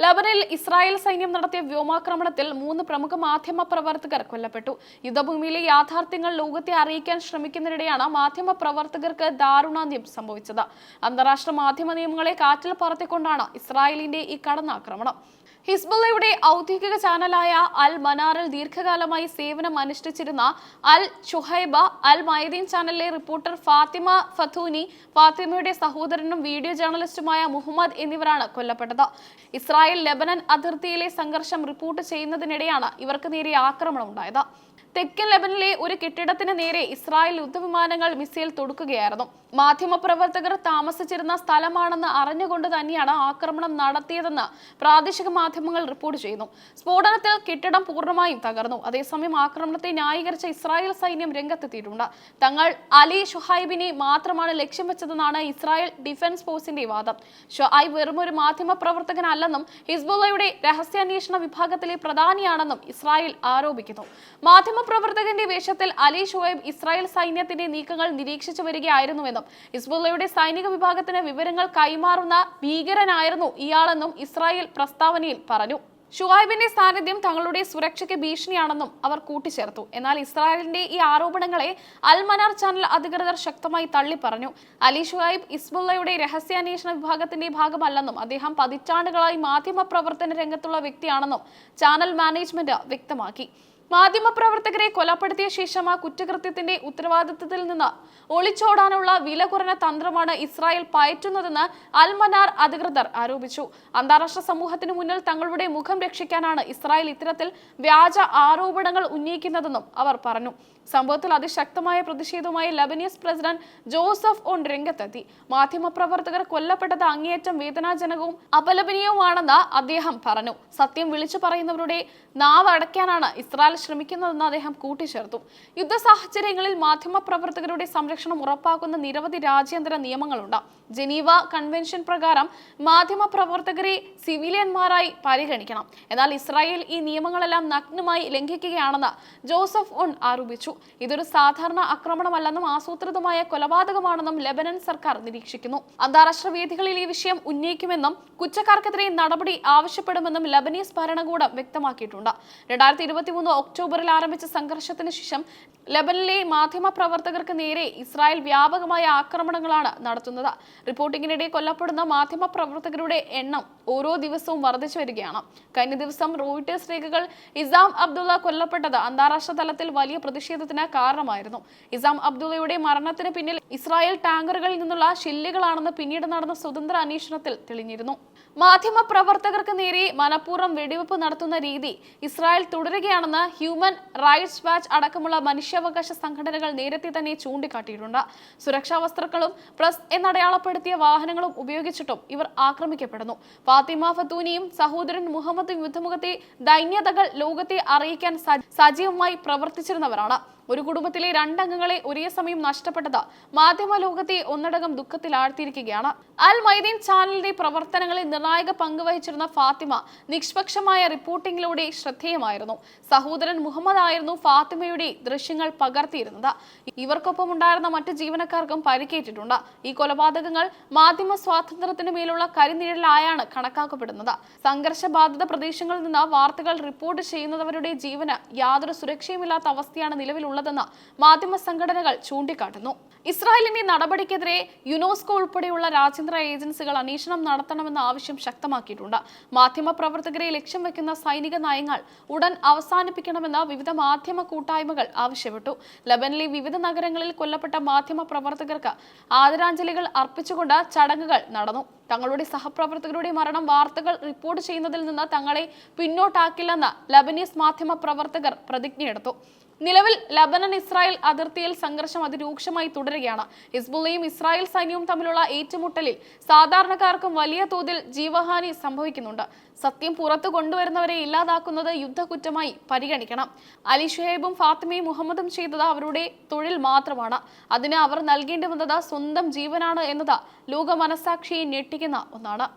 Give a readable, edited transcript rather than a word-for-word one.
ലബനനിൽ Israel സൈന്യം നടത്തിയ വ്യോമാക്രമണത്തിൽ 3 പ്രമുഖ മാധ്യമ പ്രവർത്തകർ കൊല്ലപ്പെട്ടു. യുദ്ധഭൂമിയിലെ യാഥാർത്ഥ്യങ്ങൾ ലോകത്തെ അറിയിക്കാൻ ശ്രമിക്കുന്നതിനിടെയാണ് മാധ്യമ പ്രവർത്തകർക്ക് ദാരുണാന്ത്യം സംഭവിച്ചത്. അന്താരാഷ്ട്ര മാധ്യമ നിയമങ്ങളെ കാറ്റിൽ പറത്തിക്കൊണ്ടാണ് ഇസ്രായേലിന്റെ ഈ കടന്നാക്രമണം. ഹിസ്ബുള്ളയുടെ ഔദ്യോഗിക ചാനലായ അൽ മനാറിൽ ദീർഘകാലമായി സേവനം അനുഷ്ഠിച്ചിരുന്ന അൽ ഷുഹൈബ അൽ മയദീൻ ചാനലിലെ റിപ്പോർട്ടർ ഫാത്തിമ ഫത്തൂനി, ഫാത്തിമയുടെ സഹോദരനും വീഡിയോ ജേർണലിസ്റ്റുമായ മുഹമ്മദ് എന്നിവരാണ് കൊല്ലപ്പെട്ടത്. ഇസ്രായേൽ ലെബനൻ അതിർത്തിയിലെ സംഘർഷം റിപ്പോർട്ട് ചെയ്യുന്നതിനിടെയാണ് ഇവർക്ക് നേരെ ആക്രമണം ഉണ്ടായത്. തെക്കൻ ലെബനിലെ ഒരു കെട്ടിടത്തിന് നേരെ ഇസ്രായേൽ യുദ്ധവിമാനങ്ങൾ മിസൈൽ തൊടുക്കുകയായിരുന്നു. മാധ്യമപ്രവർത്തകർ താമസിച്ചിരുന്ന സ്ഥലമാണെന്ന് അറിഞ്ഞുകൊണ്ട് തന്നെയാണ് ആക്രമണം നടത്തിയതെന്ന് പ്രാദേശിക മാധ്യമങ്ങൾ റിപ്പോർട്ട് ചെയ്യുന്നു. സ്ഫോടനത്തിൽ കെട്ടിടം പൂർണ്ണമായും തകർന്നു. അതേസമയം ആക്രമണത്തെ ന്യായീകരിച്ച ഇസ്രായേൽ സൈന്യം രംഗത്തെത്തിയിട്ടുണ്ട്. തങ്ങൾ അലി ഷുഹൈബിനെ മാത്രമാണ് ലക്ഷ്യം വെച്ചതെന്നാണ് ഇസ്രായേൽ ഡിഫൻസ് ഫോഴ്സിന്റെ വാദം. ഷുഹൈബ് വെറുമൊരു മാധ്യമ പ്രവർത്തകനല്ലെന്നും ഹിസ്ബുള്ളയുടെ രഹസ്യാന്വേഷണ വിഭാഗത്തിലെ പ്രധാനിയാണെന്നും ഇസ്രായേൽ ആരോപിക്കുന്നു. മാധ്യമപ്രവർത്തകന്റെ വേഷത്തിൽ അലി ഷുഹൈബ് ഇസ്രായേൽ സൈന്യത്തിന്റെ നീക്കങ്ങൾ നിരീക്ഷിച്ചു വരികയായിരുന്നുവെന്നും ഹിസ്ബുള്ളയുടെ സൈനിക വിഭാഗത്തിന് വിവരങ്ങൾ കൈമാറുന്ന ഭീകരനായിരുന്നു ഇയാളെന്നും ഇസ്രായേൽ പ്രസ്താവനയിൽ പറഞ്ഞു. ഷുഹൈബിന്റെ സാന്നിധ്യം തങ്ങളുടെ സുരക്ഷയ്ക്ക് ഭീഷണിയാണെന്നും അവർ കൂട്ടിച്ചേർത്തു. എന്നാൽ ഇസ്രായേലിന്റെ ഈ ആരോപണങ്ങളെ അൽ മനാർ ചാനൽ അധികൃതർ ശക്തമായി തള്ളിപ്പറഞ്ഞു. അലി ഷുഹൈബ് ഹിസ്ബുള്ളയുടെ രഹസ്യാന്വേഷണ വിഭാഗത്തിന്റെ ഭാഗമല്ലെന്നും അദ്ദേഹം പതിറ്റാണ്ടുകളായി മാധ്യമ പ്രവർത്തന രംഗത്തുള്ള വ്യക്തിയാണെന്നും ചാനൽ മാനേജ്മെന്റ് വ്യക്തമാക്കി. മാധ്യമപ്രവർത്തകരെ കൊലപ്പെടുത്തിയ ശേഷം ആ കുറ്റകൃത്യത്തിന്റെ ഉത്തരവാദിത്തത്തിൽ നിന്ന് ഒളിച്ചോടാനുള്ള വില കുറഞ്ഞ തന്ത്രമാണ് ഇസ്രായേൽ പയറ്റുന്നതെന്ന് അൽ മനാർ അധികൃതർ ആരോപിച്ചു. അന്താരാഷ്ട്ര സമൂഹത്തിനു മുന്നിൽ തങ്ങളുടെ മുഖം രക്ഷിക്കാനാണ് ഇസ്രായേൽ ഇത്തരത്തിൽ വ്യാജ ആരോപണങ്ങൾ ഉന്നയിക്കുന്നതെന്നും അവർ പറഞ്ഞു. സംഭവത്തിൽ അതിശക്തമായ പ്രതിഷേധവുമായി ലബനീസ് പ്രസിഡന്റ് ജോസഫ് ഓൺ രംഗത്തെത്തി. മാധ്യമപ്രവർത്തകർ കൊല്ലപ്പെട്ടത് അങ്ങേയറ്റം വേദനാജനകവും അപലപനീയവുമാണെന്ന് അദ്ദേഹം പറഞ്ഞു. സത്യം വിളിച്ചു പറയുന്നവരുടെ നാവ് അടയ്ക്കാനാണ് ഇസ്രായേൽ ശ്രമിക്കുന്നതെന്ന് അദ്ദേഹം കൂട്ടിച്ചേർത്തു. യുദ്ധ സാഹചര്യങ്ങളിൽ മാധ്യമപ്രവർത്തകരുടെ സംരക്ഷണം ഉറപ്പാക്കുന്ന നിരവധി രാജ്യാന്തര നിയമങ്ങളുണ്ട്. ജനീവ കൺവെൻഷൻ പ്രകാരം മാധ്യമപ്രവർത്തകരെ സിവിലിയന്മാരായി പരിഗണിക്കണം. എന്നാൽ ഇസ്രായേൽ ഈ നിയമങ്ങളെല്ലാം നഗ്നമായി ലംഘിക്കുകയാണെന്ന് ജോസഫ് ഓൺ ആരോപിച്ചു. ഇതൊരു സാധാരണ ആക്രമണമല്ലെന്നും ആസൂത്രിതമായ കൊലപാതകമാണെന്നും ലെബനൻ സർക്കാർ നിരീക്ഷിക്കുന്നു. അന്താരാഷ്ട്ര വേദികളിൽ ഈ വിഷയം ഉന്നയിക്കുമെന്നും കുറ്റക്കാർക്കെതിരെ നടപടി ആവശ്യപ്പെടുമെന്നും ലബനീസ് ഭരണകൂടം വ്യക്തമാക്കിയിട്ടുണ്ട്. 2023 ഒക്ടോബറിൽ ആരംഭിച്ച സംഘർഷത്തിന് ശേഷം ലെബനിലെ മാധ്യമ പ്രവർത്തകർക്ക് നേരെ ഇസ്രായേൽ വ്യാപകമായ ആക്രമണങ്ങളാണ് നടത്തുന്നത്. റിപ്പോർട്ടിങ്ങിനിടെ കൊല്ലപ്പെടുന്ന മാധ്യമ പ്രവർത്തകരുടെ എണ്ണം ഓരോ ദിവസവും വർദ്ധിച്ചു വരികയാണ്. കഴിഞ്ഞ ദിവസം റോയിട്ടേഴ്സ് രേഖകൾ ഇസാം അബ്ദുള്ള കൊല്ലപ്പെട്ടത് അന്താരാഷ്ട്ര തലത്തിൽ വലിയ പ്രതിഷേധത്തിന് കാരണമായിരുന്നു. ഇസാം അബ്ദുള്ളയുടെ മരണത്തിന് പിന്നിൽ ഇസ്രായേൽ ടാങ്കറുകളിൽ നിന്നുള്ള ഷില്ലുകളാണെന്ന് പിന്നീട് നടന്ന സ്വതന്ത്ര അന്വേഷണത്തിൽ തെളിഞ്ഞിരുന്നു. മാധ്യമ പ്രവർത്തകർക്ക് നേരെ മനഃപൂർവ്വം വെടിവെപ്പ് നടത്തുന്ന രീതി ഇസ്രായേൽ തുടരുകയാണെന്ന് ഹ്യൂമൻ റൈറ്റ്സ് വാച്ച് അടക്കമുള്ള മനുഷ്യാവകാശ സംഘടനകൾ നേരത്തെ തന്നെ ചൂണ്ടിക്കാട്ടിയിട്ടുണ്ട്. സുരക്ഷാ വസ്ത്രങ്ങളും പ്രസ് എന്നടയാളപ്പെടുത്തിയ വാഹനങ്ങളും ഉപയോഗിച്ചിട്ടും ഇവർ ആക്രമിക്കപ്പെടുന്നു. ഫാത്തിമ ഫത്തൂനിയും സഹോദരൻ മുഹമ്മദും യുദ്ധമുഖത്തെ ദൈന്യതകൾ ലോകത്തെ അറിയിക്കാൻ സജീവമായി പ്രവർത്തിച്ചിരുന്നവരാണ്. ഒരു കുടുംബത്തിലെ 2 അംഗങ്ങളെ ഒരേ സമയം നഷ്ടപ്പെട്ടത് മാധ്യമ ലോകത്തെ ഒന്നടങ്കം ദുഃഖത്തിലാഴ്ത്തിയിരിക്കുകയാണ്. അൽ മൈദീൻ ചാനലിന്റെ പ്രവർത്തനങ്ങളിൽ നിർണായക പങ്ക് വഹിച്ചിരുന്ന ഫാത്തിമ നിഷ്പക്ഷമായ റിപ്പോർട്ടിങ്ങിലൂടെ ശ്രദ്ധേയമായിരുന്നു. സഹോദരൻ മുഹമ്മദ് ആയിരുന്നു ഫാത്തിമയുടെ ദൃശ്യങ്ങൾ പകർത്തിയിരുന്നത്. ഇവർക്കൊപ്പം ഉണ്ടായിരുന്ന മറ്റ് ജീവനക്കാർക്കും പരിക്കേറ്റിട്ടുണ്ട്. ഈ കൊലപാതകങ്ങൾ മാധ്യമ സ്വാതന്ത്ര്യത്തിന് മേലുള്ള കരിനിഴലായാണ് കണക്കാക്കപ്പെടുന്നത്. സംഘർഷബാധിത പ്രദേശങ്ങളിൽ നിന്ന് വാർത്തകൾ റിപ്പോർട്ട് ചെയ്യുന്നവരുടെ ജീവന് യാതൊരു സുരക്ഷയുമില്ലാത്ത അവസ്ഥയാണ് നിലവിലുള്ളത് െന്ന് മാധ്യമ സംഘടനകൾ ചൂണ്ടിക്കാട്ടുന്നു. ഇസ്രായേലിന്റെ നടപടിക്കെതിരെ യുനെസ്കോ ഉൾപ്പെടെയുള്ള രാജ്യാന്തര ഏജൻസികൾ അന്വേഷണം നടത്തണമെന്ന ആവശ്യം ശക്തമാക്കിയിട്ടുണ്ട്. മാധ്യമ പ്രവർത്തകരെ ലക്ഷ്യം വെക്കുന്ന സൈനിക നയങ്ങൾ ഉടൻ അവസാനിപ്പിക്കണമെന്ന് വിവിധ മാധ്യമ കൂട്ടായ്മകൾ ആവശ്യപ്പെട്ടു. ലബനിലെ വിവിധ നഗരങ്ങളിൽ കൊല്ലപ്പെട്ട മാധ്യമ പ്രവർത്തകർക്ക് ആദരാഞ്ജലികൾ അർപ്പിച്ചുകൊണ്ട് ചടങ്ങുകൾ നടന്നു. തങ്ങളുടെ സഹപ്രവർത്തകരുടെ മരണം വാർത്തകൾ റിപ്പോർട്ട് ചെയ്യുന്നതിൽ നിന്ന് തങ്ങളെ പിന്നോട്ടാക്കില്ലെന്ന് ലബനീസ് മാധ്യമ പ്രവർത്തകർ പ്രതിജ്ഞയെടുത്തു. നിലവിൽ ലബനൻ ഇസ്രായേൽ അതിർത്തിയിൽ സംഘർഷം അതിരൂക്ഷമായി തുടരുകയാണ്. ഹിസ്ബുള്ളയും ഇസ്രായേൽ സൈന്യവും തമ്മിലുള്ള ഏറ്റുമുട്ടലിൽ സാധാരണക്കാർക്കും വലിയ തോതിൽ ജീവഹാനി സംഭവിക്കുന്നുണ്ട്. സത്യം പുറത്തു കൊണ്ടുവരുന്നവരെ ഇല്ലാതാക്കുന്നത് യുദ്ധക്കുറ്റമായി പരിഗണിക്കണം. അലി ഷുഹൈബും ഫാത്തിമയും മുഹമ്മദും ചെയ്തത് അവരുടെ തൊഴിൽ മാത്രമാണ്. അതിന് അവർ നൽകേണ്ടി വന്നത് സ്വന്തം ജീവനാണ് എന്നത് ലോക മനസാക്ഷിയെ ഞെട്ടിക്കുന്ന ഒന്നാണ്.